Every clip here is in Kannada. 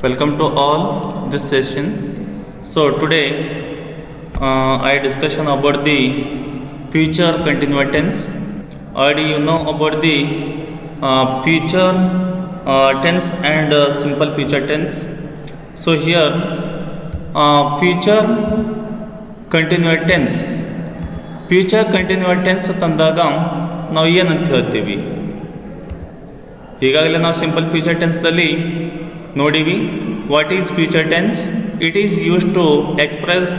Welcome to all this session. So today I discussion about the future continuous tense. Already you know about the future tense and simple future tense. So here future continuous tense. Future continuous tense ತಂದಾಗ ನಾವು ಏನಂತ ಹೇಳ್ತೀವಿ? ಈಗಾಗಲೇ ನಾವು ಸಿಂಪಲ್ ಫ್ಯೂಚರ್ ಟೆನ್ಸ್ದಲ್ಲಿ ನೋಡಿವಿ. What is future tense? It is use to express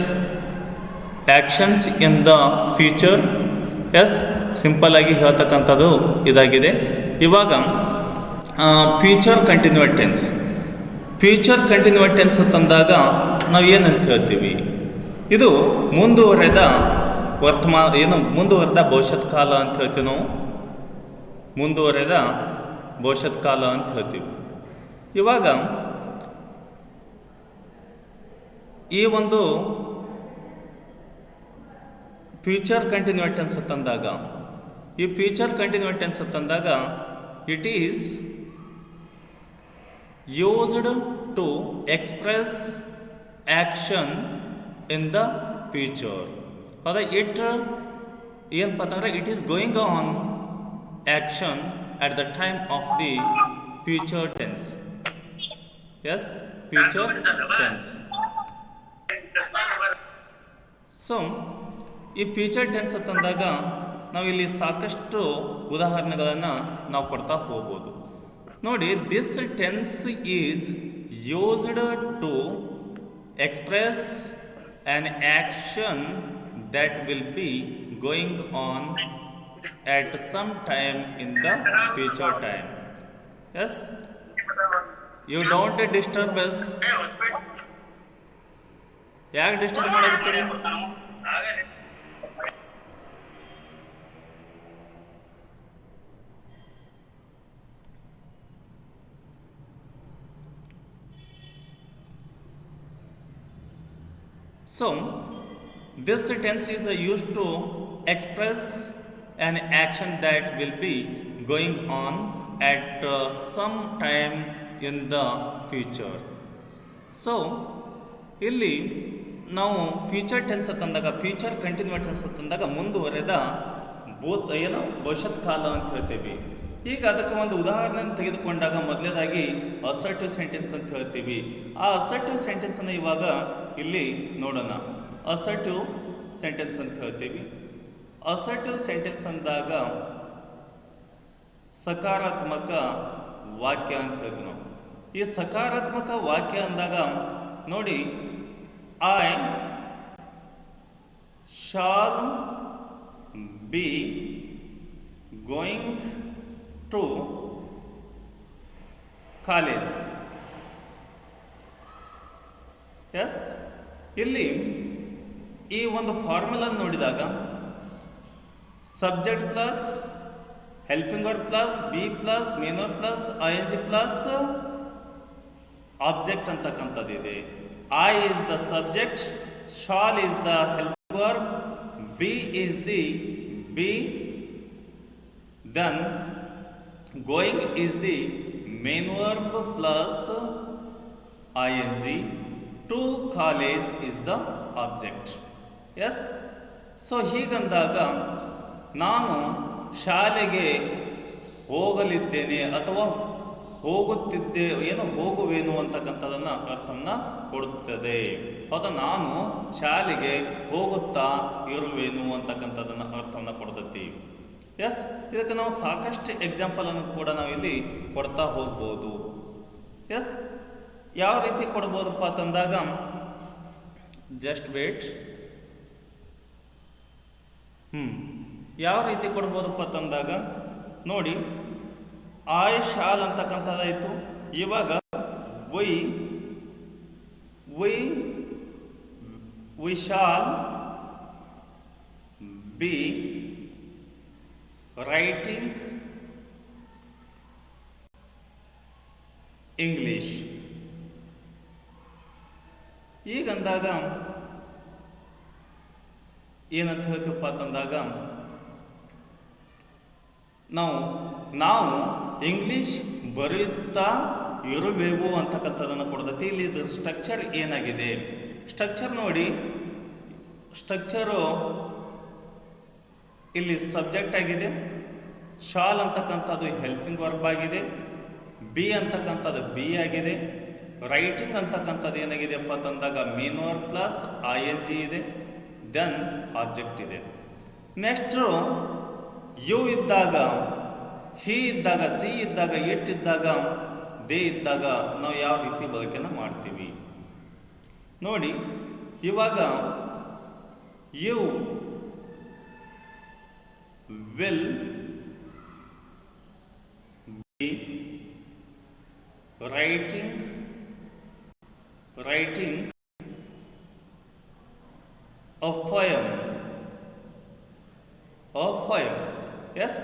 actions in the future. Yes, simple ಆಗಿ ಹೇಳ್ತಕ್ಕಂಥದ್ದು ಇದಾಗಿದೆ. ಇವಾಗ future continuous tense. Future continuous tense ತಂದಾಗ ನಾವು ಏನಂತ ಹೇಳ್ತೀವಿ? ಇದು ಮುಂದುವರೆದ ಮುಂದುವರೆದ ಭವಿಷ್ಯತ್ ಕಾಲ ಅಂತ ಹೇಳ್ತೀವಿ ನಾವು. ಮುಂದುವರೆದ ಭವಿಷ್ಯತ್ ಕಾಲ ಅಂತ ಹೇಳ್ತೀವಿ. ಇವಾಗ ಈ ಒಂದು ಫ್ಯೂಚರ್ ಕಂಟಿನ್ಯೂಸ್ ಟೆನ್ಸ್ ತಂದಾಗ, ಈ ಫ್ಯೂಚರ್ ಕಂಟಿನ್ಯೂಸ್ ಟೆನ್ಸ್ ತಂದಾಗ it is used to express action in the future. ಅದ ಇಟ್ ಏನಪ್ಪ ಅಂತಂದರೆ it is going on action at the time of the future tense. Yes, future tense. So ಈ ಫ್ಯೂಚರ್ ಟೆನ್ಸ್ ಅಂತಂದಾಗ ನಾವಿಲ್ಲಿ ಸಾಕಷ್ಟು ಉದಾಹರಣೆಗಳನ್ನು ನಾವು ಕೊಡ್ತಾ ಹೋಗ್ಬೋದು. ನೋಡಿ, this tense is used to express an action that will be going on at some time in the future time. Yes, you don't disturb us. ಯಾಕೆ disturb ಮಾಡಾಕತ್ತೀರಿ? So this tense is used to express an action that will be going on at some time in the future. So ಇಲ್ಲಿ ನಾವು ಫ್ಯೂಚರ್ ಟೆನ್ಸ್ ತಂದಾಗ, ಫ್ಯೂಚರ್ ಕಂಟಿನ್ಯೂಸ್ ಟೆನ್ಸ್ ತಂದಾಗ ಮುಂದುವರೆದ ಭವಿಷ್ಯತ್ ಕಾಲ ಅಂತ ಹೇಳ್ತೀವಿ. ಈಗ ಅದಕ್ಕೆ ಒಂದು ಉದಾಹರಣೆ ತೆಗೆದುಕೊಂಡಾಗ ಮೊದಲನೇದಾಗಿ ಅಸರ್ಟಿವ್ ಸೆಂಟೆನ್ಸ್ ಅಂತ ಹೇಳ್ತೀವಿ. ಆ ಅಸರ್ಟಿವ್ ಸೆಂಟೆನ್ಸನ್ನು ಇವಾಗ ಇಲ್ಲಿ ನೋಡೋಣ. ಅಸರ್ಟಿವ್ ಸೆಂಟೆನ್ಸ್ ಅಂತ ಹೇಳ್ತೀವಿ. ಅಸರ್ಟಿವ್ ಸೆಂಟೆನ್ಸ್ ಅಂದಾಗ ಸಕಾರಾತ್ಮಕ ವಾಕ್ಯ ಅಂತ ಹೇಳ್ತೀವಿ ನಾವು. ಈ ಸಕಾರಾತ್ಮಕ ವಾಕ್ಯ ಅಂದಾಗ ನೋಡಿ, I shall be going to college. Yes, ಇಲ್ಲಿ ಈ ಒಂದು ಫಾರ್ಮುಲಾ ನೋಡಿದಾಗ subject plus helping word plus be plus main word plus ING plus object ಅಂತಕ್ಕಂಥದ್ದಿದೆ. I is the subject, shall is the helping word, be is the be, then going is the main word plus ING, to college is the object. Yes, so ಹೀಗಂದಾಗ ನಾನು ಶಾಲೆಗೆ ಹೋಗಲಿದ್ದೇನೆ ಅಥವಾ ಹೋಗುವೇನು ಅಂತಕ್ಕಂಥದ್ದನ್ನು ಅರ್ಥವನ್ನು ಕೊಡುತ್ತದೆ. ಹೌದಾ? ನಾನು ಶಾಲೆಗೆ ಹೋಗುತ್ತಾ ಇರುವೇನು ಅಂತಕ್ಕಂಥದ್ದನ್ನು ಅರ್ಥವನ್ನು ಕೊಡ್ತೈತಿ. ಎಸ್, ಇದಕ್ಕೆ ನಾವು ಸಾಕಷ್ಟು ಎಕ್ಸಾಂಪಲನ್ನು ಕೂಡ ನಾವು ಇಲ್ಲಿ ಕೊಡ್ತಾ ಹೋಗ್ಬೋದು. ಎಸ್, ಯಾವ ರೀತಿ ಕೊಡ್ಬೋದಪ್ಪ ಅಂತಂದಾಗ, ಜಸ್ಟ್ ವೇಟ್. ಯಾವ ರೀತಿ ಕೊಡ್ಬೋದಪ್ಪ ಅಂತಂದಾಗ ನೋಡಿ, ಐ ಶಾಲ್ ಅಂತಕ್ಕಂಥದ್ದಾಯಿತು. ಇವಾಗ we shall be writing English. ಈಗಂದಾಗ ಏನಂತ ಹೇಳ್ತೀವಪ್ಪ ಅಂತಂದಾಗ, ನಾವು ಇಂಗ್ಲೀಷ್ ಬರೆಯುತ್ತಾ ಇರುವೆವು ಅಂತಕ್ಕಂಥದ್ದನ್ನು ಕೊಡ್ತೈತಿ. ಇಲ್ಲಿ ಇದು ಸ್ಟ್ರಕ್ಚರ್ ಏನಾಗಿದೆ, ಸ್ಟ್ರಕ್ಚರ್ ನೋಡಿ, ಸ್ಟ್ರಕ್ಚರು ಇಲ್ಲಿ ಸಬ್ಜೆಕ್ಟ್ ಆಗಿದೆ, ಶಾಲ್ ಅಂತಕ್ಕಂಥದ್ದು ಹೆಲ್ಪಿಂಗ್ ವರ್ಬ್ ಆಗಿದೆ, ಬಿ ಅಂತಕ್ಕಂಥದ್ದು ಬಿ ಆಗಿದೆ, ರೈಟಿಂಗ್ ಅಂತಕ್ಕಂಥದ್ದು ಏನಾಗಿದೆಯಪ್ಪ ಅಂತಂದಾಗ ಮೀನ್ ವರ್ಬ್ ಪ್ಲಸ್ ING ಇದೆ, ದೆನ್ ಆಬ್ಜೆಕ್ಟ್ ಇದೆ. ನೆಕ್ಸ್ಟು ಯು ಇದ್ದಾಗ, ಹಿ ಇದ್ದಾಗ, ಸಿ ಇದ್ದಾಗ, ಇಟ್ ಇದ್ದಾಗ, ದೇ ಇದ್ದಾಗ ನಾವು ಯಾವ ರೀತಿ ಬಳಕೆನ ಮಾಡ್ತೀವಿ ನೋಡಿ. ಇವಾಗ you will be writing a poem. Yes.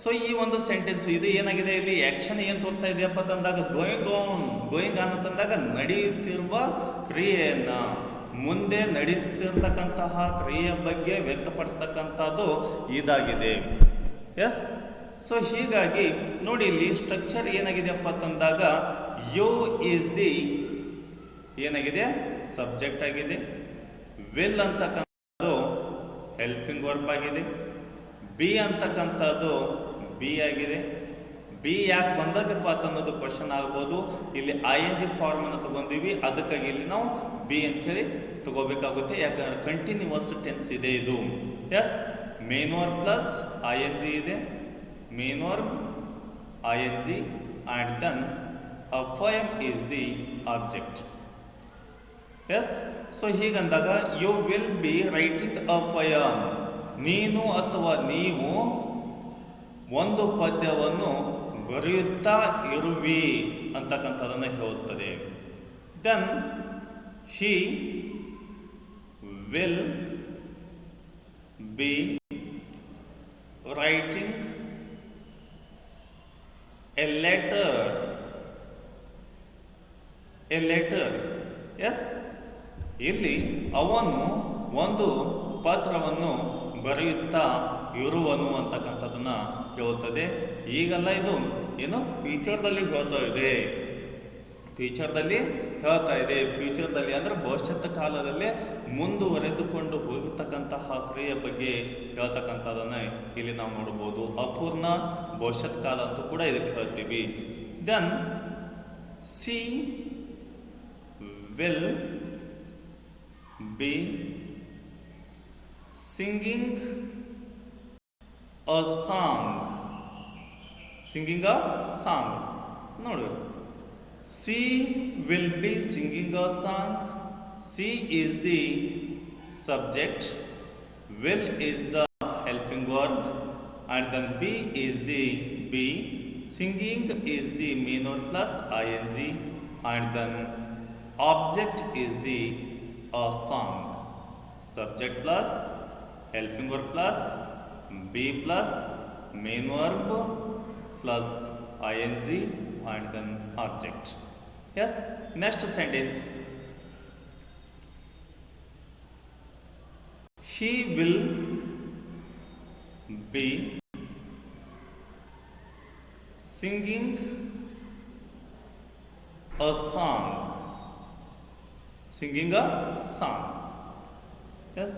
So ಈ ಒಂದು ಸೆಂಟೆನ್ಸ್ ಇದು ಏನಾಗಿದೆ, ಇಲ್ಲಿ ಆ್ಯಕ್ಷನ್ ಏನು ತೋರಿಸ್ತಾ ಇದೆಯಪ್ಪ ಅಂತಂದಾಗ ಗೋಯಿಂಗ್ ಆನ್ ಅಂತಂದಾಗ ನಡೆಯುತ್ತಿರುವ ಕ್ರಿಯೆಯನ್ನು, ಮುಂದೆ ನಡೀತಿರ್ತಕ್ಕಂತಹ ಕ್ರಿಯೆಯ ಬಗ್ಗೆ ವ್ಯಕ್ತಪಡಿಸ್ತಕ್ಕಂಥದ್ದು ಇದಾಗಿದೆ. ಎಸ್. ಸೊ ಹೀಗಾಗಿ ನೋಡಿ ಇಲ್ಲಿ ಸ್ಟ್ರಕ್ಚರ್ ಏನಾಗಿದೆಯಪ್ಪ ಅಂತಂದಾಗ ಯು ಈಸ್ ದಿ ಏನಾಗಿದೆ, ಸಬ್ಜೆಕ್ಟ್ ಆಗಿದೆ, ವಿಲ್ ಅಂತಕ್ಕಂಥದ್ದು ಹೆಲ್ಪಿಂಗ್ ವರ್ಬ್ ಆಗಿದೆ, ಬಿ ಅಂತಕ್ಕಂಥದ್ದು ಬಿ ಆಗಿದೆ. ಬಿ ಯಾಕೆ ಬಂದದಪ್ಪ ಅನ್ನೋದು ಕ್ವಶನ್ ಆಗ್ಬೋದು. ಇಲ್ಲಿ ING ಫಾರ್ಮನ್ನು ತಗೊಂಡಿವಿ, ಅದಕ್ಕಾಗಿ ಇಲ್ಲಿ ನಾವು ಬಿ ಅಂಥೇಳಿ ತಗೋಬೇಕಾಗುತ್ತೆ, ಯಾಕಂದ್ರೆ ಕಂಟಿನ್ಯೂವಸ್ ಟೆನ್ಸ್ ಇದೆ ಇದು. Yes. Main verb plus ING ಇದೆ, main verb ING and then a poem is the object. Yes. So ಹೀಗಂದಾಗ you will be writing a poem, ನೀನು ಅಥವಾ ನೀವು ಒಂದು ಪದ್ಯವನ್ನು ಬರೆಯುತ್ತಾ ಇರುವಿ ಅಂತಕ್ಕಂಥದ್ದನ್ನು ಹೇಳುತ್ತದೆ. Then he will be writing a letter. Yes. ಇಲ್ಲಿ ಅವನು ಒಂದು ಪತ್ರವನ್ನು ಬರೆಯುತ್ತಾ ಇರುವನು ಅಂತಕ್ಕಂಥದ್ದನ್ನು ಹೇಳುತ್ತದೆ. ಈಗೆಲ್ಲ ಇದು ಏನು ಫ್ಯೂಚರ್ದಲ್ಲಿ ಹೇಳ್ತಾ ಇದೆ, ಫ್ಯೂಚರ್ದಲ್ಲಿ ಅಂದರೆ ಭವಿಷ್ಯತ್ ಕಾಲದಲ್ಲಿ ಮುಂದುವರೆದುಕೊಂಡು ಹೋಗಿರ್ತಕ್ಕಂತಹ ಕ್ರಿಯೆ ಬಗ್ಗೆ ಹೇಳ್ತಕ್ಕಂಥದ್ದನ್ನು ಇಲ್ಲಿ ನಾವು ನೋಡ್ಬೋದು. ಅಪೂರ್ಣ ಭವಿಷ್ಯತ್ ಕಾಲ ಅಂತೂ ಕೂಡ ಇದಕ್ಕೆ ಹೇಳ್ತೀವಿ. Then she will be singing a song. ನೋಡಿ, she will be singing a song. She is the subject, will is the helping verb, and then be is the be, singing is the main verb plus ING, and then object is the song. Subject plus helping verb plus be plus main verb plus ING and then object. Yes. Next sentence, he will be singing a song. Yes.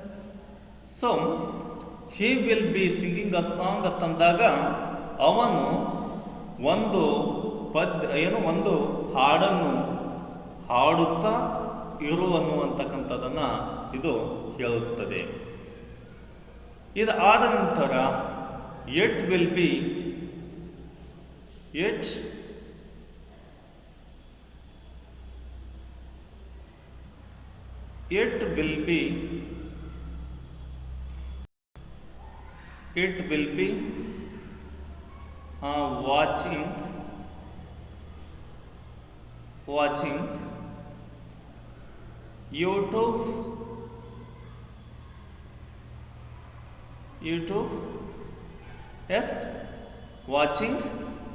So he will B singing a song ಅಂತಂದಾಗ ಅವನು ಒಂದು ಒಂದು ಹಾಡನ್ನು ಹಾಡುತ್ತಾ ಇರುವನು ಅಂತಕ್ಕಂಥದ್ದನ್ನು ಇದು ಹೇಳುತ್ತದೆ. ಇದು ಆದ ನಂತರ it will be watching YouTube. Yes, watching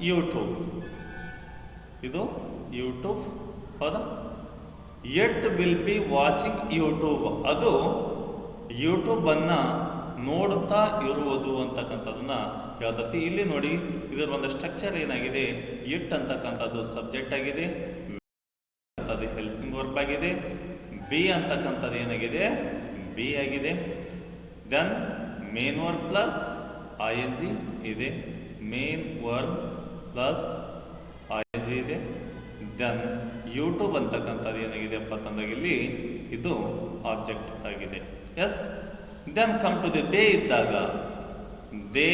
YouTube. ಇದು ಯೂಟ್ಯೂಬ್ ಹೌದಾ. It will be watching YouTube, ಅದು ಯೂಟ್ಯೂಬನ್ನು ನೋಡುತ್ತಾ ಇರುವುದು ಅಂತಕ್ಕಂಥದ್ದನ್ನು ಹೇಳ್ತತಿ. ಇಲ್ಲಿ ನೋಡಿ ಇದರ ಒಂದು ಸ್ಟ್ರಕ್ಚರ್ ಏನಾಗಿದೆ, ಇಟ್ ಅಂತಕ್ಕಂಥದ್ದು ಸಬ್ಜೆಕ್ಟ್ ಆಗಿದೆ, ಅದು ಹೆಲ್ಪಿಂಗ್ ವರ್ಬ್ ಆಗಿದೆ, ಬಿ ಅಂತಕ್ಕಂಥದ್ದು ಏನಾಗಿದೆ, ಬಿ ಆಗಿದೆ. Then main verb plus I N G ಇದೆ, main verb plus I N G ಇದೆ. ದೆನ್ ಯೂಟ್ಯೂಬ್ ಅಂತಕ್ಕಂಥದ್ದು ಏನಾಗಿದೆಯಪ್ಪ ಅಂತಂದಾಗ ಇಲ್ಲಿ ಇದು ಆಬ್ಜೆಕ್ಟ್ ಆಗಿದೆ. Yes, then come to the they ಇದ್ದಾಗ they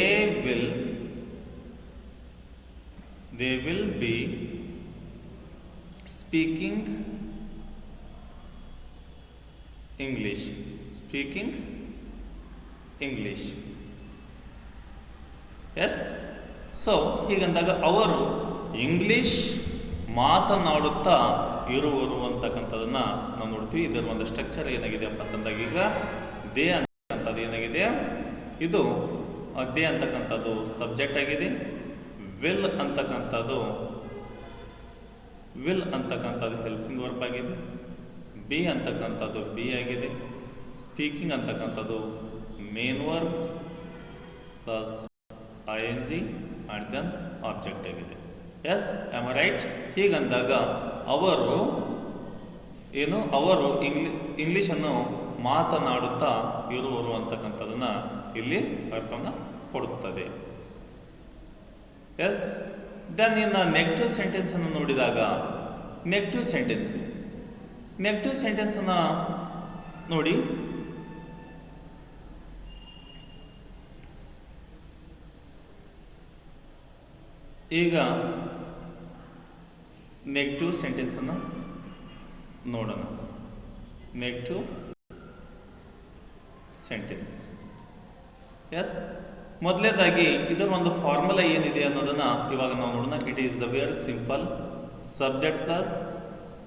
will be speaking English, yes. So ಹೀಗಂದಾಗ ಅವರು ಇಂಗ್ಲಿಷ್ ಮಾತನಾಡುತ್ತಾ ಇರುವರು ಅಂತಕ್ಕಂಥದ್ದನ್ನು ನಾವು ನೋಡ್ತೀವಿ. ಇದರ ಒಂದು ಸ್ಟ್ರಕ್ಚರ್ ಏನಾಗಿದೆಯಪ್ಪ ಅಂತಂದಾಗ ಈಗ ದೇ ಅಂತಕ್ಕಂಥದ್ದು ಏನಾಗಿದೆ, ಇದು ದೇ ಅಂತಕ್ಕಂಥದ್ದು ಸಬ್ಜೆಕ್ಟ್ ಆಗಿದೆ, ವಿಲ್ ಅಂತಕ್ಕಂಥದ್ದು ಹೆಲ್ಪಿಂಗ್ ವರ್ಬ್ ಆಗಿದೆ, ಬಿ ಅಂತಕ್ಕಂಥದ್ದು ಬಿ ಆಗಿದೆ, ಸ್ಪೀಕಿಂಗ್ ಅಂತಕ್ಕಂಥದ್ದು main verb plus I N G and then object ಆಗಿದೆ. Yes, am I right? ಹೀಗಂದಾಗ ಅವರು ಇಂಗ್ಲೀಷನ್ನು ಮಾತನಾಡುತ್ತಾ ಇರುವರು ಅಂತಕ್ಕಂಥದ್ದನ್ನು ಇಲ್ಲಿ ಅರ್ಥವನ್ನು ಕೊಡುತ್ತದೆ. ಎಸ್, ದೆನ್ ಇನ್ನು ನೆಗೆಟಿವ್ ಸೆಂಟೆನ್ಸನ್ನು ನೋಡಿದಾಗ ನೆಗೆಟಿವ್ ಸೆಂಟೆನ್ಸನ್ನು ನೋಡಿ. ಈಗ ನೆಗೆಟಿವ್ ಸೆಂಟೆನ್ಸನ್ನು ನೋಡೋಣ. Negative sentence. ಎಸ್, ಮೊದಲನೇದಾಗಿ ಇದರ ಒಂದು ಫಾರ್ಮುಲಾ ಏನಿದೆ ಅನ್ನೋದನ್ನು ಇವಾಗ ನಾವು ನೋಡೋಣ. It is the very simple, subject plus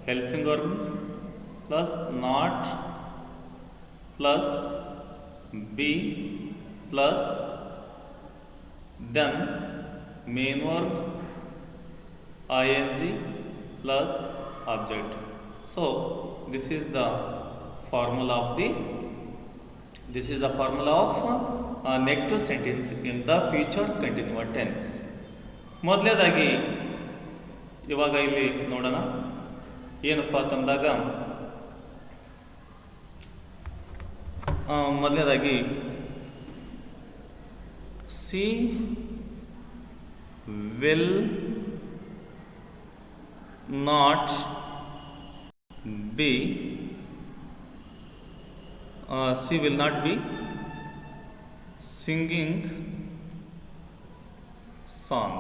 helping verb plus not plus be plus then main verb ing plus object. So this is the formula of negative sentence in the future continuous tense. ಮೊದಲನೇದಾಗಿ ಇವಾಗ ಇಲ್ಲಿ ನೋಡೋಣ ಏನಪ್ಪ ಅಂತಂದಾಗ ಮೊದಲನೇದಾಗಿ C will not be singing song.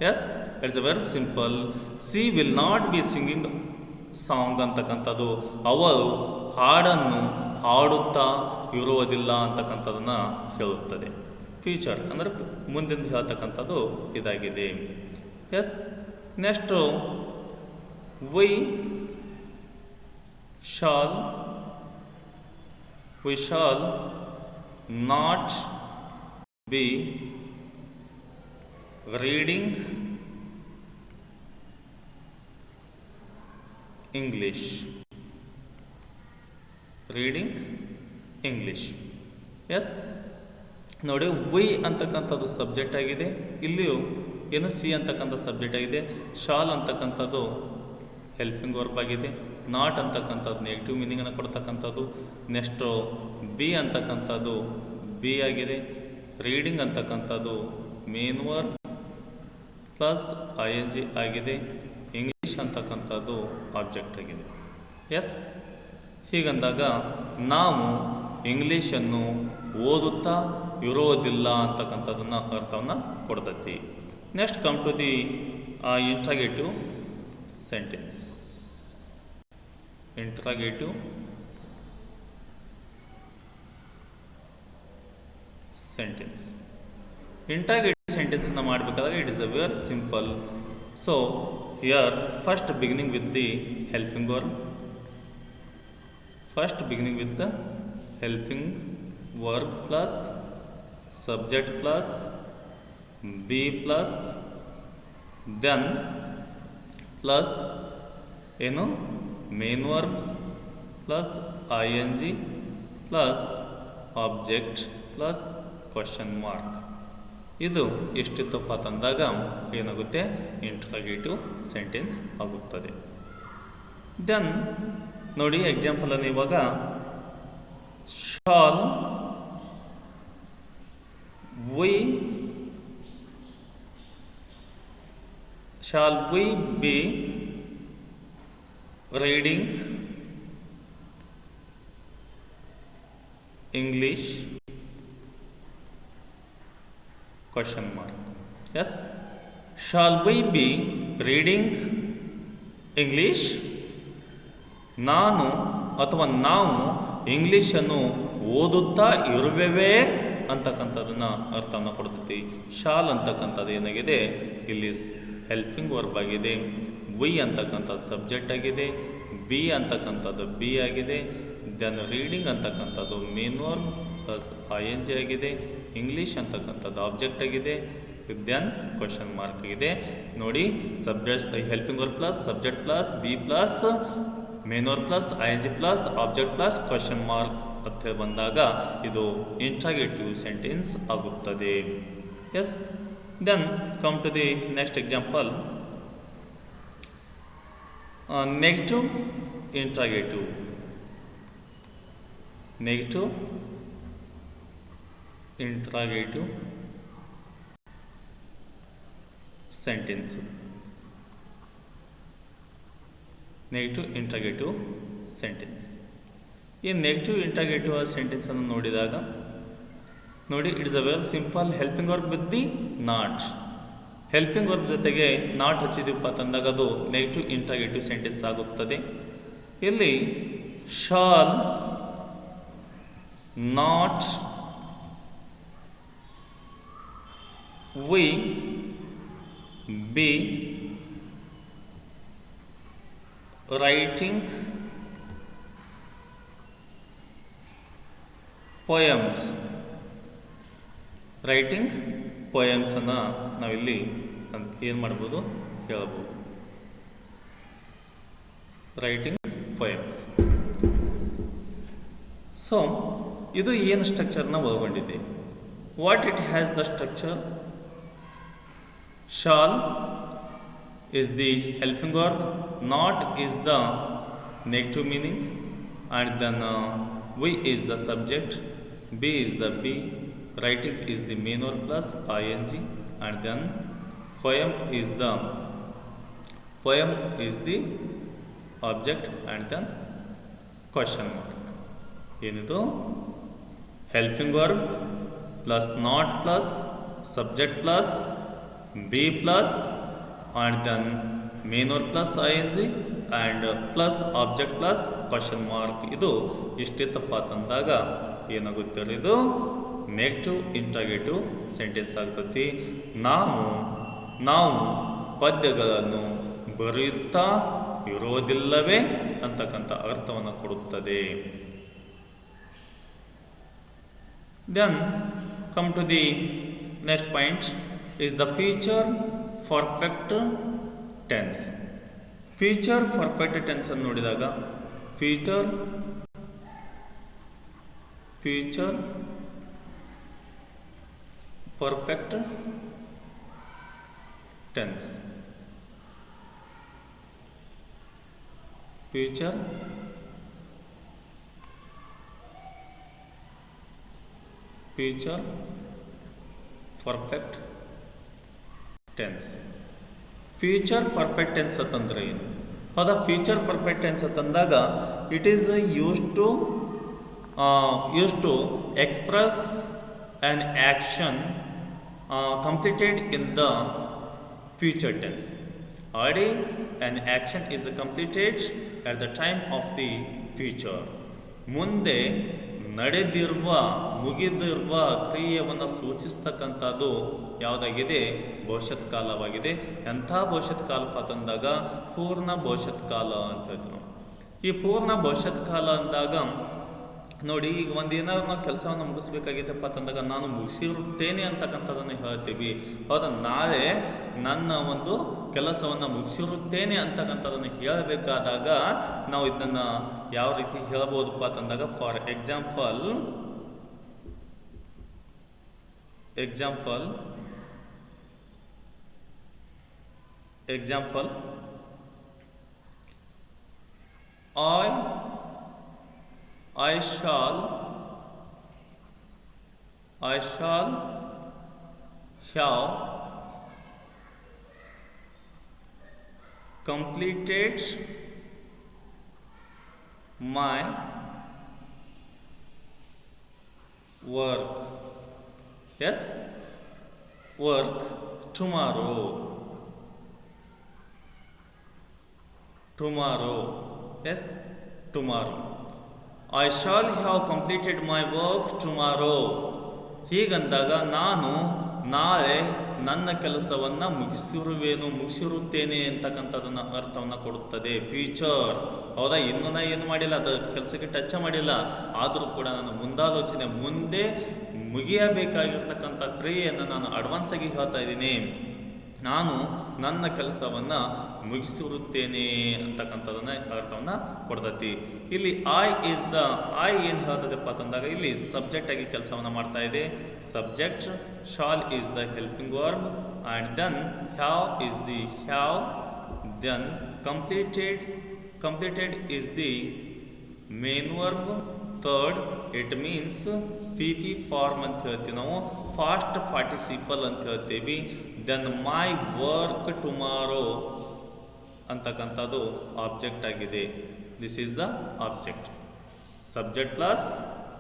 Yes, it's very simple. She will not be singing song ಅಂತಕ್ಕಂಥದ್ದು ಅವಳು ಹಾಡನ್ನು ಹಾಡುತ್ತಾ ಇರುವುದಿಲ್ಲ ಅಂತಕ್ಕಂಥದ್ದನ್ನು ಹೇಳುತ್ತದೆ. ಫ್ಯೂಚರ್ ಅಂದರೆ ಮುಂದಿಂದ ಹೇಳ್ತಕ್ಕಂಥದ್ದು ಇದಾಗಿದೆ. Yes, next we shall not be reading English. Yes, ನೋಡಿ, ವಿ ಅಂತಕ್ಕಂಥದ್ದು ಸಬ್ಜೆಕ್ಟ್ ಆಗಿದೆ, ಇಲ್ಲಿಯೂ ಏನು ಸಿ ಅಂತಕ್ಕಂಥ ಸಬ್ಜೆಕ್ಟ್ ಆಗಿದೆ, ಶಾಲ್ ಅಂತಕ್ಕಂಥದ್ದು ಹೆಲ್ಪಿಂಗ್ ವರ್ಬ್ ಆಗಿದೆ, ನಾಟ್ ಅಂತಕ್ಕಂಥದ್ದು ನೆಗೆಟಿವ್ ಮೀನಿಂಗನ್ನು ಕೊಡ್ತಕ್ಕಂಥದ್ದು, ನೆಕ್ಸ್ಟು ಬಿ ಅಂತಕ್ಕಂಥದ್ದು ಬಿ ಆಗಿದೆ, ರೀಡಿಂಗ್ ಅಂತಕ್ಕಂಥದ್ದು main verb plus I N G ಆಗಿದೆ, ಇಂಗ್ಲೀಷ್ ಅಂತಕ್ಕಂಥದ್ದು ಆಬ್ಜೆಕ್ಟ್ ಆಗಿದೆ. ಎಸ್, ಹೀಗಂದಾಗ ನಾವು ಇಂಗ್ಲೀಷನ್ನು ಓದುತ್ತಾ ಇರೋದಿಲ್ಲ ಅಂತಕ್ಕಂಥದ್ದನ್ನು ಅರ್ಥವನ್ನು ಕೊಡ್ತೈತಿ. Next come to the interrogative sentence. Interrogative ಸೆಂಟೆನ್ಸನ್ನು ಮಾಡಬೇಕಾದಾಗ it is a very simple. So here first beginning with the helping verb, plus subject plus be plus then plus ಏನು main verb plus ing plus object plus question mark. ಇದು ಎಷ್ಟಿತ್ತಪ್ಪ ಅಂತಂದಾಗ ಏನಾಗುತ್ತೆ, ಇಂಟ್ರಾಗೇಟಿವ್ ಸೆಂಟೆನ್ಸ್ ಆಗುತ್ತದೆ. ದೆನ್ ನೋಡಿ ಎಕ್ಸಾಂಪಲನ್ನು ಇವಾಗ shall we B reading English question mark. Yes, shall we be reading English? ನಾನು ಅಥವಾ ನಾವು ಇಂಗ್ಲೀಷನ್ನು ಓದುತ್ತಾ ಇರುವೆವೇ ಅಂತಕ್ಕಂಥದ್ದನ್ನು ಅರ್ಥವನ್ನು ಕೊಡ್ತೈತಿ. ಶಾಲ್ ಅಂತಕ್ಕಂಥದ್ದು ಏನಾಗಿದೆ, ಇಲ್ಲಿ ಹೆಲ್ಪಿಂಗ್ ವರ್ಬ್ ಆಗಿದೆ. ವಿ ಅಂತಕ್ಕಂಥದ್ದು ಸಬ್ಜೆಕ್ಟ್ ಆಗಿದೆ. ಬಿ ಅಂತಕ್ಕಂಥದ್ದು ಬಿ ಆಗಿದೆ. ದೆನ್ ರೀಡಿಂಗ್ ಅಂತಕ್ಕಂಥದ್ದು ಮೇನ್ ವರ್ಬ್ ಪ್ಲಸ್ ING ಆಗಿದೆ. ಇಂಗ್ಲೀಷ್ ಅಂತಕ್ಕಂಥದ್ದು ಆಬ್ಜೆಕ್ಟ್ ಆಗಿದೆ. ದೆನ್ ಕ್ವಶನ್ ಮಾರ್ಕ್ ಆಗಿದೆ. ನೋಡಿ, subject helping verb plus subject plus be plus main verb plus ING plus object plus question mark ಅಂತ ಹೇಳಿ ಬಂದಾಗ ಇದು ಇಂಟ್ರಾಗೇಟಿವ್ ಸೆಂಟೆನ್ಸ್ ಆಗುತ್ತದೆ. Yes, then come to the next example. Negative interrogative. Negative interrogative sentence. Negative interrogative sentence. ಈ ನೆಗೆಟಿವ್ ಇಂಟ್ರಾಗೇಟಿವ್ ಸೆಂಟೆನ್ಸನ್ನು ನೋಡಿದಾಗ ನೋಡಿ, it is a very simple helping verb with the not. Helping verb ಜೊತೆಗೆ ನಾಟ್ ಹಚ್ಚಿದೀವಪ್ಪ ತಂದಾಗ ಅದು ನೆಗೆಟಿವ್ ಇಂಟ್ರಾಗೇಟಿವ್ ಸೆಂಟೆನ್ಸ್ ಆಗುತ್ತದೆ. ಇಲ್ಲಿ shall not we be writing poems. Writing ಪೊಯಮ್ಸನ್ನು ನಾವಿಲ್ಲಿ ಏನು ಮಾಡ್ಬೋದು, ಹೇಳ್ಬೋದು. Writing poems. ಸೊ ಇದು ಏನು ಸ್ಟ್ರಕ್ಚರ್ನ ಒಳಗೊಂಡಿದೆ. What it has the structure? Shall is the helping verb, not is the negative meaning, and then we is the subject, be is the be, writing is the main verb plus ING, and then poem is the object, and then question mark. ಏನಿದು? Helping verb plus not plus subject plus be plus and then main verb plus ING and plus object plus question mark. ಇದು ಇಷ್ಟಿತ್ತಪ್ಪ ತಂದಾಗ ಏನಾಗುತ್ತೆ, ಇದು ನೆಗೆಟಿವ್ ಇಂಟ್ರಾಗೇಟಿವ್ ಸೆಂಟೆನ್ಸ್ ಆಗ್ತತಿ. ನಾವು ಪದ್ಯಗಳನ್ನು ಬರೆಯುತ್ತಾ ಇರೋದಿಲ್ಲವೇ ಅಂತಕ್ಕಂಥ ಅರ್ಥವನ್ನು ಕೊಡುತ್ತದೆ. Then come to the next point is the future perfect tense. Future perfect tense ಅನ್ನು ನೋಡಿದಾಗ future perfect tense. Future perfect tense. Future perfect tense ಅಂತಂದ್ರೆ ಏನು? ಹೌದಾ, ಫ್ಯೂಚರ್ ಪರ್ಫೆಕ್ಟ್ ಟೆನ್ಸ್ ಅಂತಂದಾಗ it is use to express an action completed in the future tense. Already an action is completed at the time of the future. ಮುಂದೆ ಮುಗಿದಿರುವ ಕ್ರಿಯೆಯನ್ನು ಸೂಚಿಸ್ತಕ್ಕಂಥದ್ದು ಯಾವುದಾಗಿದೆ? ಭವಿಷ್ಯತ್ ಕಾಲವಾಗಿದೆ. ಎಂಥ ಭವಿಷ್ಯತ್ ಕಾಲ ತಂದಾಗ ಪೂರ್ಣ ಭವಿಷ್ಯತ್ ಕಾಲ ಅಂತ ಹೇಳ್ತೀವಿ ನಾವು. ಈ ಪೂರ್ಣ ಭವಿಷ್ಯತ್ ಕಾಲ ಅಂದಾಗ ನೋಡಿ, ಈಗ ಏನಾದ್ರು ನಾವು ಕೆಲಸವನ್ನು ಮುಗಿಸ್ಬೇಕಾಗಿತ್ತಪ್ಪ ಅಂತಂದಾಗ ನಾನು ಮುಗಿಸಿರುತ್ತೇನೆ ಅಂತಕ್ಕಂಥದ್ದನ್ನು ಹೇಳ್ತೀವಿ. ಹೌದಾ, ನಾಳೆ ನನ್ನ ಒಂದು ಕೆಲಸವನ್ನು ಮುಗಿಸಿರುತ್ತೇನೆ ಅಂತಕ್ಕಂಥದ್ದನ್ನು ಹೇಳಬೇಕಾದಾಗ ನಾವು ಇದನ್ನು ಯಾವ ರೀತಿ ಹೇಳ್ಬೋದಪ್ಪ ಅಂತಂದಾಗ, for example example, I I shall have completed my work. Yes, work tomorrow. Tomorrow. Yes, tomorrow. I shall have completed my work tomorrow. ಹೀಗಂದಾಗ ನಾನು ನಾಳೆ ನನ್ನ ಕೆಲಸವನ್ನು ಮುಗಿಸಿರುತ್ತೇನೆ ಅಂತಕ್ಕಂಥದ್ದನ್ನು ಅರ್ಥವನ್ನು ಕೊಡುತ್ತದೆ. ಫ್ಯೂಚರ್, ಹೌದಾ? ಇನ್ನೂ ನಾನು ಏನು ಮಾಡಿಲ್ಲ, ಅದು ಕೆಲಸಕ್ಕೆ ಟಚ್ ಮಾಡಿಲ್ಲ, ಆದರೂ ಕೂಡ ನಾನು ಮುಂದಾಲೋಚನೆ, ಮುಂದೆ ಮುಗಿಯಬೇಕಾಗಿರ್ತಕ್ಕಂಥ ಕ್ರಿಯೆಯನ್ನು ನಾನು ಅಡ್ವಾನ್ಸ್ ಆಗಿ ಹೇಳ್ತಾ ಇದ್ದೀನಿ. ನಾನು ನನ್ನ ಕೆಲಸವನ್ನು ಮುಗಿಸಿರುತ್ತೇನೆ ಅಂತಕ್ಕಂಥದ್ದನ್ನ ಅರ್ಥವನ್ನು ಕೊಡ್ತೈತಿ. ಇಲ್ಲಿ ಐ ಏನು ಹೇಳ್ತದಪ್ಪ ಅಂತಂದಾಗ ಇಲ್ಲಿ ಸಬ್ಜೆಕ್ಟ್ ಆಗಿ ಕೆಲಸವನ್ನು ಮಾಡ್ತಾ ಇದೆ. Subject, shall is the helping verb, and then have is the have, then completed is the main verb. Third, it means P form ಅಂತ ಹೇಳ್ತೀವಿ ನಾವು, ಫಾಸ್ಟ್ ಪಾರ್ಟಿಸಿಪಲ್ ಅಂತ ಹೇಳ್ತೀವಿ. ದೆನ್ ಮೈ ವರ್ಕ್ ಟುಮಾರೋ ಅಂತಕ್ಕಂಥದ್ದು ಆಬ್ಜೆಕ್ಟ್ ಆಗಿದೆ. This is the object. Subject plus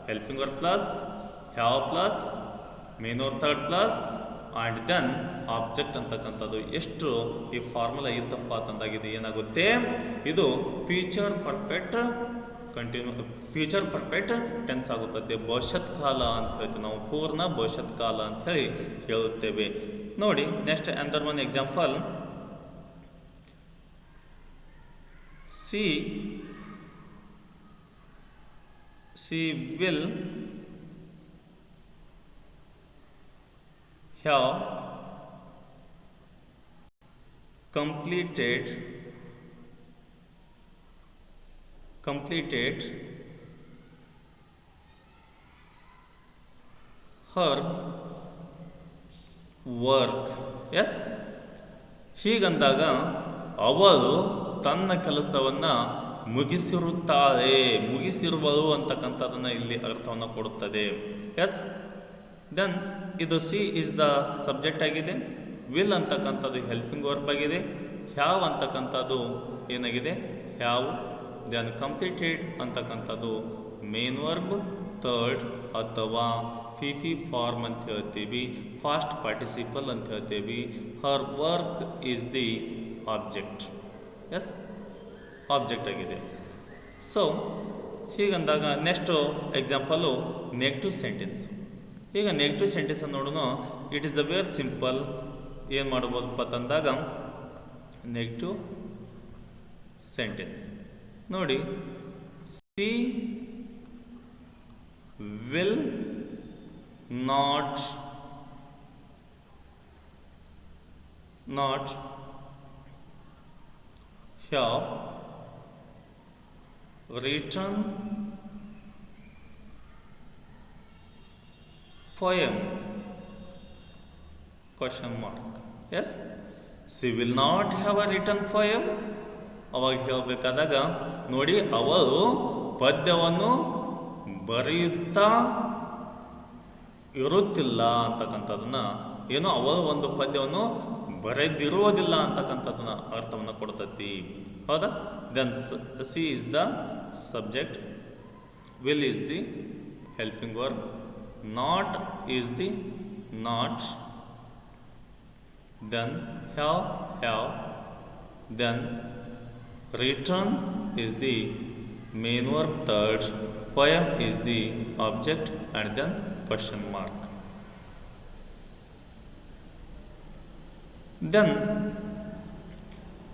helping verb plus have plus main verb third plus and then object ಅಂತಕ್ಕಂಥದ್ದು ಎಷ್ಟು ಈ ಫಾರ್ಮುಲಾ ಇತ್ತಪ್ಪ ಅಂತಂದಾಗಿದೆ ಏನಾಗುತ್ತೆ, ಇದು ಫ್ಯೂಚರ್ ಪರ್ಫೆಕ್ಟ್ ಟೆನ್ಸ್ ಆಗುತ್ತದೆ. ಭವಿಷ್ಯತ್ ಕಾಲ ಅಂತ ಹೇಳ್ತೀವಿ ನಾವು, ಪೂರ್ಣ ಭವಿಷ್ಯತ್ ಕಾಲ ಅಂತ ಹೇಳಿ ಹೇಳುತ್ತೇವೆ. ನೋಡಿ ನೆಕ್ಸ್ಟ್ ಅಂದರ್ one example, she will have completed her work. Yes, ಹೀಗಂದಾಗ ಅವಳು ತನ್ನ ಕೆಲಸವನ್ನು ಮುಗಿಸಿರುವಳು ಅಂತಕ್ಕಂಥದ್ದನ್ನು ಇಲ್ಲಿ ಅರ್ಥವನ್ನು ಕೊಡುತ್ತದೆ. ಎಸ್, ದೆನ್ ಇದು ಸಿ ಇಸ್ ದ ಸಬ್ಜೆಕ್ಟ್ ಆಗಿದೆ. ವಿಲ್ ಅಂತಕ್ಕಂಥದ್ದು ಹೆಲ್ಪಿಂಗ್ ವರ್ಬ್ ಆಗಿದೆ. ಹ್ಯಾವ್ ಅಂತಕ್ಕಂಥದ್ದು ಏನಾಗಿದೆ, ಹ್ಯಾವ್. ದೆನ್ ಕಂಪ್ಲೀಟೆಡ್ ಅಂತಕ್ಕಂಥದ್ದು ಮೇನ್ ವರ್ಬ್. ಥರ್ಡ್ ಅಥವಾ ಫಿ ಫಾರ್ಮ್ ಅಂತ ಹೇಳ್ತೀವಿ, ಫಾಸ್ಟ್ ಪಾರ್ಟಿಸಿಪಲ್ ಅಂತ ಹೇಳ್ತೀವಿ. Her work is the object. Yes, object ಆಗಿದೆ. ಸೊ ಹೀಗಂದಾಗ ನೆಕ್ಸ್ಟು ಎಕ್ಸಾಂಪಲು ನೆಗೆಟಿವ್ ಸೆಂಟೆನ್ಸ್. ಈಗ ನೆಗೆಟಿವ್ ಸೆಂಟೆನ್ಸ್ ನೋಡೋಣ. It is the very simple. ಏನು ಮಾಡ್ಬೋದಪ್ಪ ಅಂತಂದಾಗ ನೆಗೆಟಿವ್ ಸೆಂಟೆನ್ಸ್ ನೋಡಿ, C will not have written poem ? Yes, she will not have a written poem. ಅವಾಗ ಹೇಳಬೇಕಾದಾಗ ನೋಡಿ, ಅವಳು ಪದ್ಯವನ್ನು ಬರೆಯುತ್ತಾ ಇರುತ್ತಿಲ್ಲ ಅಂತಕ್ಕಂಥದ್ದನ್ನು, ಏನೋ ಅವಳು ಒಂದು ಪದ್ಯವನ್ನು ಬರೆದಿರುವುದಿಲ್ಲ ಅಂತಕ್ಕಂಥದ್ದನ್ನ ಅರ್ಥವನ್ನು ಕೊಡ್ತೈತಿ. ಹೌದಾ? Then she is the subject, will is the helping verb, not is the not, then have, then return is the main verb. Third, poem is the object, and then question mark. Then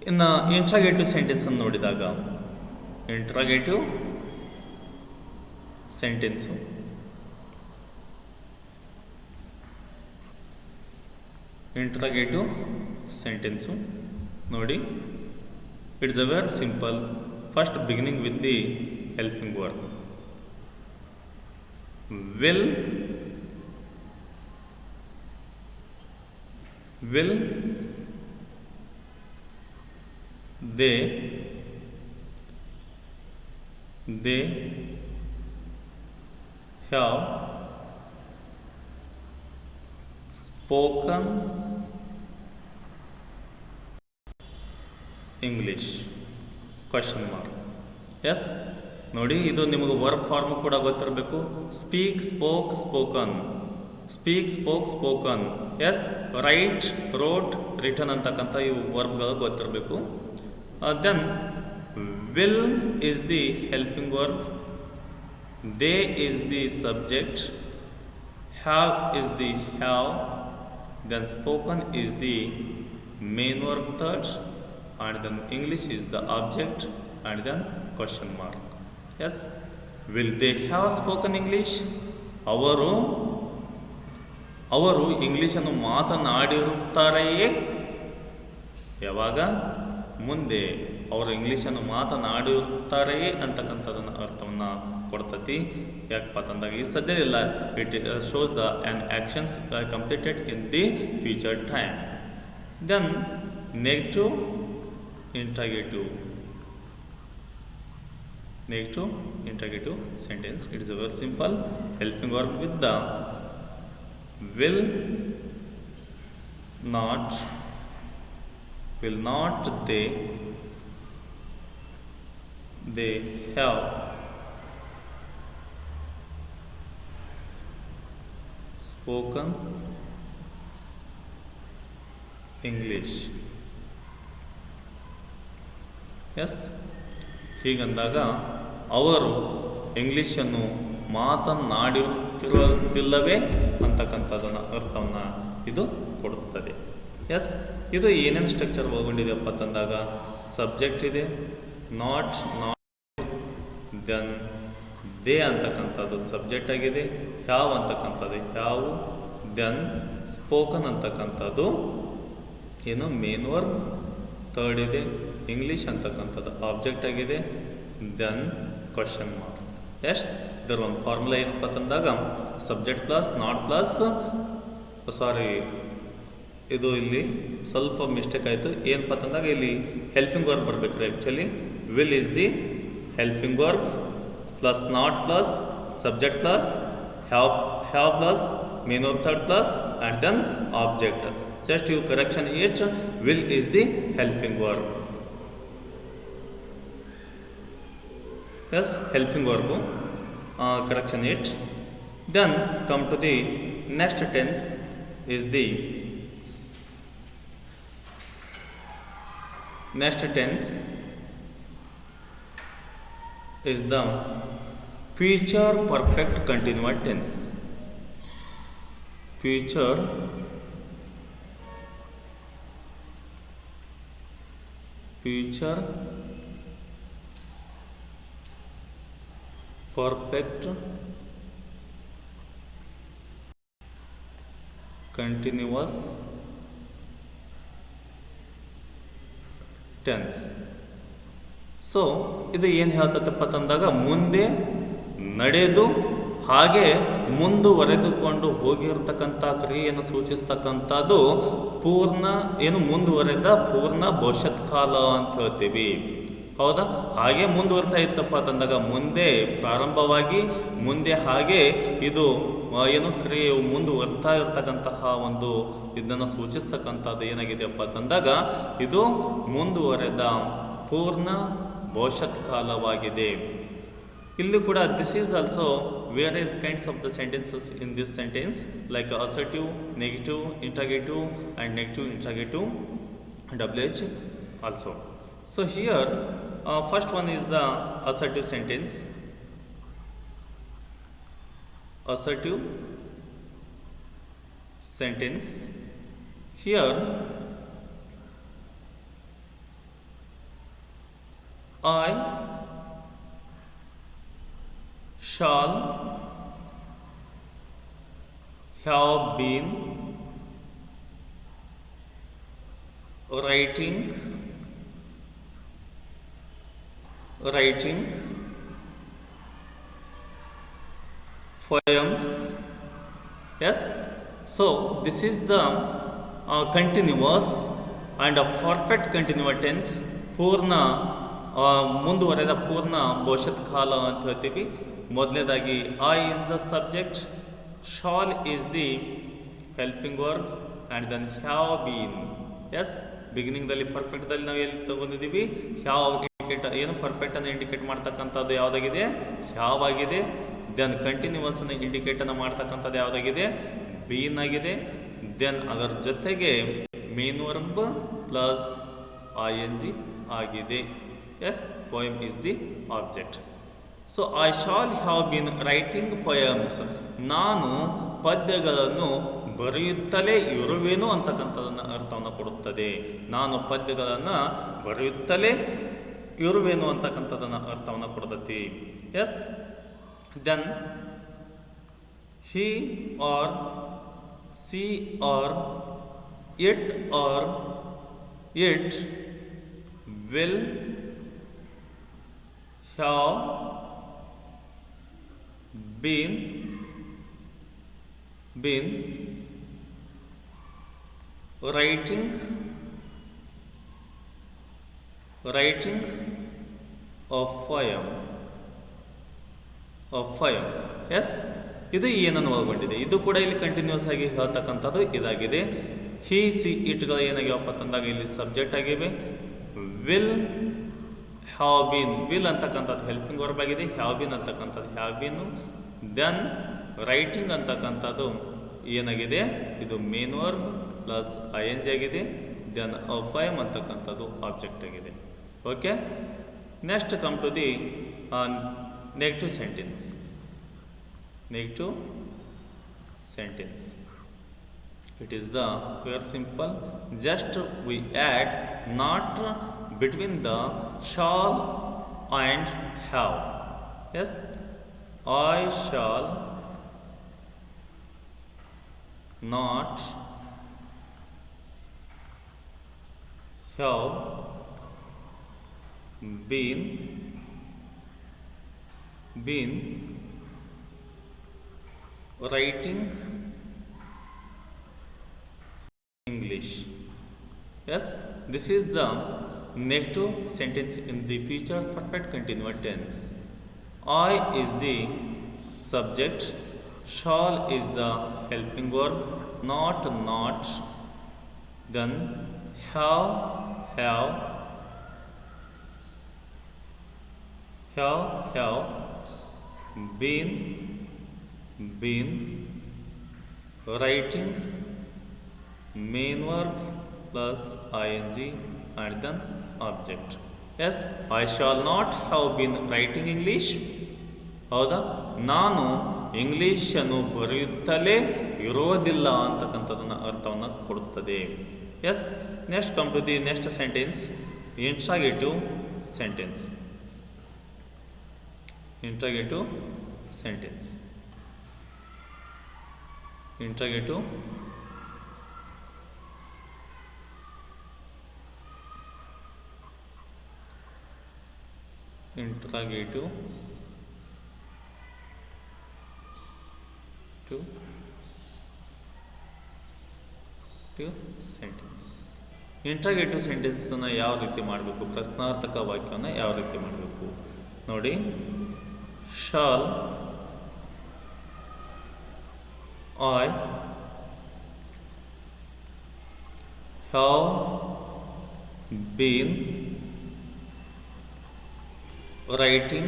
in interrogative sentence ಅನ್ನು ನೋಡಿದಾಗ, interrogative sentence ನೋಡಿ, it's a very simple. First, beginning with the helping verb. Will they have spoken English question mark. Yes ನೋಡಿ, ಇದು ನಿಮಗೆ ವರ್ಕ್ ಫಾರ್ಮ್ ಕೂಡ ಗೊತ್ತಿರಬೇಕು. Speak, spoke, spoken. Speak, spoke, spoken. Yes, write, wrote, written ಅಂತಕ್ಕಂಥ ಇವು ವರ್ಬ್ಗಳು ಗೊತ್ತಿರಬೇಕು. Then will is the helping verb, they is the subject, have is the have, then spoken is the main verb third, and then English is the object, and then question mark. Yes, will they have spoken English? ಅವರು ಇಂಗ್ಲೀಷನ್ನು ಮಾತನಾಡಿರುತ್ತಾರೆಯೇ? ಯಾವಾಗ? ಮುಂದೆ ಅವರು ಇಂಗ್ಲೀಷನ್ನು ಮಾತನಾಡಿರುತ್ತಾರೆಯೇ ಅಂತಕ್ಕಂಥದ್ದನ್ನು ಅರ್ಥವನ್ನು ಕೊಡ್ತತಿ. ಯಾಕಪ್ಪ ಅಂತಂದಾಗ ಈ ಸದ್ಯ ಇಲ್ಲ, it shows the an actions completed in the future time. Then negative interrogative sentence. It is a very simple helping verb with the will not they have spoken English. Yes, ಹೀಗಂದಾಗ ಅವರು ಇಂಗ್ಲೀಷನ್ನು ಮಾತನಾಡಿರುತ್ತಿಲ್ಲವೇ ಅಂತಕ್ಕಂಥದ್ದನ್ನು ಅರ್ಥವನ್ನು ಇದು ಕೊಡುತ್ತದೆ. ಎಸ್, ಇದು ಏನೇನು ಸ್ಟ್ರಕ್ಚರ್ ಒಳಗೊಂಡಿದೆಯಪ್ಪ ಅಂತಂದಾಗ ಸಬ್ಜೆಕ್ಟ್ ಇದೆ, ನಾಟ್, ದೆನ್ ದೇ ಅಂತಕ್ಕಂಥದ್ದು ಸಬ್ಜೆಕ್ಟ್ ಆಗಿದೆ, ಹ್ಯಾವ್ ಅಂತಕ್ಕಂಥದ್ದು ಹ್ಯಾವ್, ದೆನ್ ಸ್ಪೋಕನ್ ಅಂತಕ್ಕಂಥದ್ದು ಏನು ಮೇನ್ ವರ್ಬ್ ಥರ್ಡ್ ಇದೆ, ಇಂಗ್ಲೀಷ್ ಅಂತಕ್ಕಂಥದ್ದು ಆಬ್ಜೆಕ್ಟ್ ಆಗಿದೆ, ದೆನ್ ಕ್ವಶನ್ ಮಾರ್ಕ್. ಎಸ್, ಇದರ ಒಂದು ಫಾರ್ಮುಲಾ ಏನಪ್ಪ ಅಂತಂದಾಗ ಸಬ್ಜೆಕ್ಟ್ ಪ್ಲಸ್ ನಾಟ್ ಪ್ಲಸ್ ಇದು ಇಲ್ಲಿ ಸ್ವಲ್ಪ ಮಿಸ್ಟೇಕ್ ಆಯಿತು. ಏನಪ್ಪ ಅಂತಂದಾಗ ಇಲ್ಲಿ ಹೆಲ್ಪಿಂಗ್ ವರ್ಬ್ ಬರಬೇಕ್ರಿ. Actually will is the helping verb plus not plus subject plus have plus main verb third plus and then object. Just you correction it, will is the helping verb. Yes, helping verb, correction it. Then come to the next tense is the future perfect continuous tense. Future perfect continuous tense. So ಇದು ಏನು ಹೇಳ್ತತ್ತಪ್ಪ ಅಂತಂದಾಗ ಮುಂದೆ ನಡೆದು ಹಾಗೆ ಮುಂದುವರೆದುಕೊಂಡು ಹೋಗಿರ್ತಕ್ಕಂಥ ಕ್ರಿಯೆಯನ್ನು ಸೂಚಿಸ್ತಕ್ಕಂಥದ್ದು ಮುಂದುವರೆದ ಪೂರ್ಣ ಭವಿಷ್ಯತ್ ಕಾಲ ಅಂತ ಹೇಳ್ತೀವಿ. ಹೌದಾ? ಹಾಗೆ ಮುಂದುವರ್ತಾ ಇತ್ತಪ್ಪ ಅಂತಂದಾಗ ಮುಂದೆ ಪ್ರಾರಂಭವಾಗಿ ಮುಂದೆ ಹಾಗೆ ಇದು ಕ್ರಿಯೆಯು ಮುಂದುವರ್ತಾ ಇರ್ತಕ್ಕಂತಹ ಒಂದು ಇದನ್ನು ಸೂಚಿಸ್ತಕ್ಕಂಥದ್ದು ಏನಾಗಿದೆಯಪ್ಪ ಅಂತಂದಾಗ ಇದು ಮುಂದುವರೆದ ಪೂರ್ಣ ಭವಿಷ್ಯತ್ ಕಾಲವಾಗಿದೆ. ಇಲ್ಲಿ ಕೂಡ this is also various kinds of the sentences in this sentence, like assertive, negative, interrogative and negative interrogative WH also. So here first one is the assertive sentence. Here I shall have been writing poems. Yes, so this is the continuous and a perfect continuous tense ಪೂರ್ಣ ಮುಂದುವರೆದ ಪೂರ್ಣ ಭವಿಷ್ಯತ್ ಕಾಲ ಅಂತ ಹೇಳ್ತೀವಿ. ಮೊದಲನೇದಾಗಿ I is the subject, shall is the helping verb and then have been. Yes, ಬಿಗಿನಿಂಗ್ದಲ್ಲಿ ಪರ್ಫೆಕ್ಟ್ದಲ್ಲಿ ನಾವು ಎಲ್ಲಿ ತಗೊಂಡಿದ್ದೀವಿ, ಹ್ಯಾವ್ ಇಂಡಿಕೇಟ್ ಏನು ಪರ್ಫೆಕ್ಟನ್ನು ಇಂಡಿಕೇಟ್ ಮಾಡ್ತಕ್ಕಂಥದ್ದು ಯಾವುದಾಗಿದೆ, ಹ್ಯಾವ್ ಆಗಿದೆ. ದೆನ್ ಕಂಟಿನ್ಯೂವಸನ್ನು ಇಂಡಿಕೇಟನ್ನು ಮಾಡ್ತಕ್ಕಂಥದ್ದು ಯಾವುದಾಗಿದೆ, ಬೀನ್ ಆಗಿದೆ. ದೆನ್ ಅದರ ಜೊತೆಗೆ ಮೇನ್ ವರ್ಬ್ ಪ್ಲಸ್ ING ಆಗಿದೆ. Yes, poem is the object. So I shall have been writing poems, ನಾನು ಪದ್ಯಗಳನ್ನು ಬರೆಯುತ್ತಲೇ ಇರುವೆನು ಅಂತಕ್ಕಂಥದ್ದನ್ನು ಅರ್ಥವನ್ನು ಕೊಡುತ್ತದೆ. ನಾನು ಪದ್ಯಗಳನ್ನು ಬರೆಯುತ್ತಲೇ ಇರುವೆನು ಅಂತಕ್ಕಂಥದ್ದನ್ನು ಅರ್ಥವನ್ನು ಕೊಡ್ತೈತಿ. Yes, then he or she or it or it will have been writing a poem. Yes, ಇದು ಏನನ್ನು ಒಳಗೊಂಡಿದೆ, ಇದು ಕೂಡ ಇಲ್ಲಿ ಕಂಟಿನ್ಯೂಸ್ ಆಗಿ ಹೇಳ್ತಕ್ಕಂಥದ್ದು ಇದಾಗಿದೆ. ಹಿ ಸಿ ಇಟ್ಗಳು ಏನಾಗ್ಯಾವಪ್ಪ ತಂದಾಗ ಇಲ್ಲಿ ಸಬ್ಜೆಕ್ಟ್ ಆಗಿವೆ. ವಿಲ್ ಹ್ಯಾವ್ ಬೀನ್, ವಿಲ್ ಅಂತಕ್ಕಂಥದ್ದು ಹೆಲ್ಪಿಂಗ್ ವರ್ಬ್ ಆಗಿದೆ. ಹ್ಯಾವ್ ಬೀನ್ ಅಂತಕ್ಕಂಥದ್ದು ಹ್ಯಾವ್ ಬೀನು. ದೆನ್ ರೈಟಿಂಗ್ ಅಂತಕ್ಕಂಥದ್ದು ಏನಾಗಿದೆ, ಇದು ಮೇನ್ ವರ್ಬ್ ಪ್ಲಸ್ ING ಆಗಿದೆ. ದೆನ್ ಫೈಮ್ ಅಂತಕ್ಕಂಥದ್ದು ಆಬ್ಜೆಕ್ಟ್ ಆಗಿದೆ. Okay, next come to the negative sentence. Negative sentence. It is the very simple. Just we add not between the shall and have. Yes, I shall not have been writing English. Yes, this is the negative sentence in the future perfect continuous tense. I is the subject, shall is the helping verb, not, then have, been writing, main verb plus ING and then object. Yes, I shall not have been writing English. ಹೌದಾ, ನಾನು ಇಂಗ್ಲೀಷನ್ನು ಬರೆಯುತ್ತಲೇ ಇರೋದಿಲ್ಲ ಅಂತಕ್ಕಂಥದ್ದನ್ನು ಅರ್ಥವನ್ನು ಕೊಡುತ್ತದೆ. Yes, next come to the next sentence, interrogative sentence. Interrogative sentence. Interrogative sentence. Interrogative ಸೆಂಟೆನ್ಸನ್ನು ಯಾವ ರೀತಿ ಮಾಡಬೇಕು, ಪ್ರಶ್ನಾರ್ಥಕ ವಾಕ್ಯವನ್ನು ಯಾವ ರೀತಿ ಮಾಡಬೇಕು ನೋಡಿ. Shall I have been writing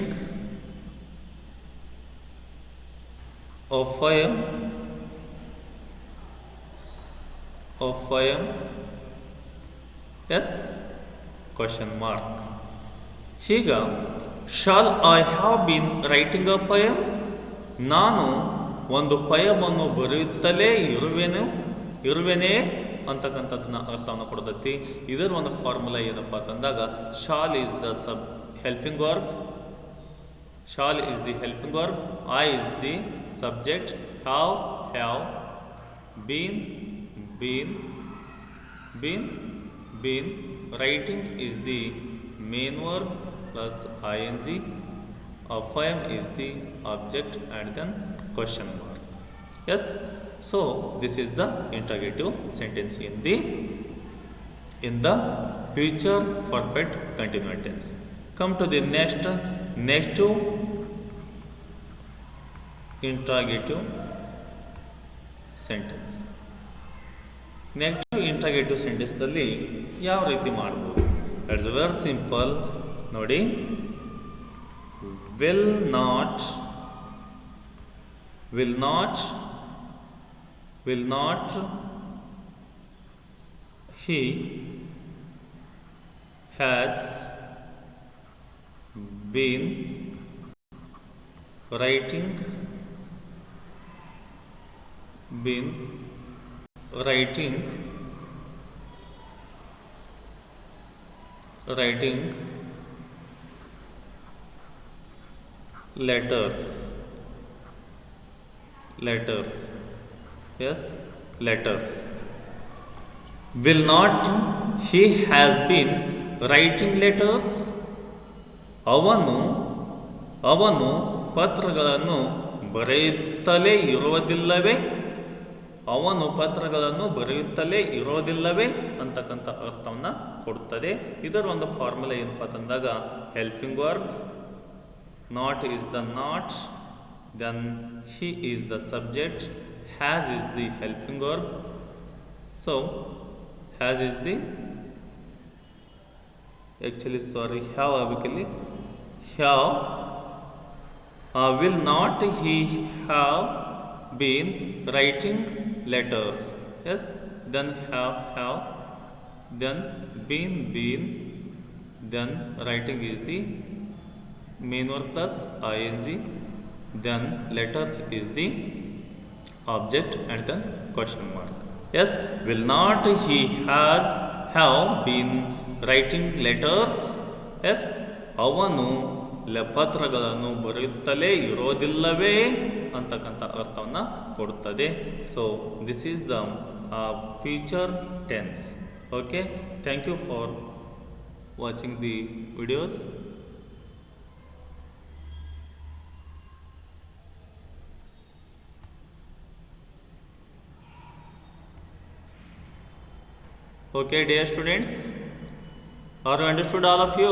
a poem yes question mark. ಈಗ shall I have been writing a poem, ನಾನು ಒಂದು ಪಯಮನ್ನು ಬರೆಯುತ್ತಲೇ ಇರುವೆನೇ ಅಂತಕ್ಕಂಥದ್ದನ್ನ ಅರ್ಥವನ್ನು ಕೊಡ್ತೈತಿ. ಇದರ ಒಂದು ಫಾರ್ಮುಲಾ ಏನಪ್ಪ ಅಂತಂದಾಗ, shall is the helping verb, shall is the helping verb, I is the subject, have been, writing is the main verb plus ing, a poem is the object and then question mark. Yes, so this is the interrogative sentence in the in the future perfect continuous tense. Come to the next negative interrogative sentence. Negative interrogative ಸೆಂಟೆನ್ಸ್ದಲ್ಲಿ ಯಾವ ರೀತಿ ಮಾಡ್ಬೋದು? It's very simple. ನೋಡಿ, will not will not will not he has been writing been writing writing letters letters yes letters. Will not he has been writing letters? ಅವನು ಅವನು ಪತ್ರಗಳನ್ನು ಬರೆಯುತ್ತಲೇ ಇರುವುದಿಲ್ಲವೇ? ಅವನು ಪತ್ರಗಳನ್ನು ಬರೆಯುತ್ತಲೇ ಇರೋದಿಲ್ಲವೇ ಅಂತಕ್ಕಂಥ ಅರ್ಥವನ್ನು ಕೊಡುತ್ತದೆ. ಇದರ ಒಂದು ಫಾರ್ಮುಲಾ ಏನಪ್ಪ ಅಂತಂದಾಗ, helping verb, not is the not, then he is the subject, has is the helping verb. So has is the have ಆಗಬೇಕಲ್ಲಿ have. Will not he have been writing letters? Yes, then have, then been, then writing is the main verb plus ing, then letters is the object and then question mark. Yes, will not he has have been writing letters? Yes, ಅವನು ಪತ್ರಗಳನ್ನು ಬರೆಯುತ್ತಲೇ ಇರೋದಿಲ್ಲವೇ ಅಂತಕ್ಕಂಥ ಅರ್ಥವನ್ನು ಕೊಡುತ್ತದೆ. So this is the future tense. Okay, thank you for watching the videos. Okay, dear students, are you understood all of you?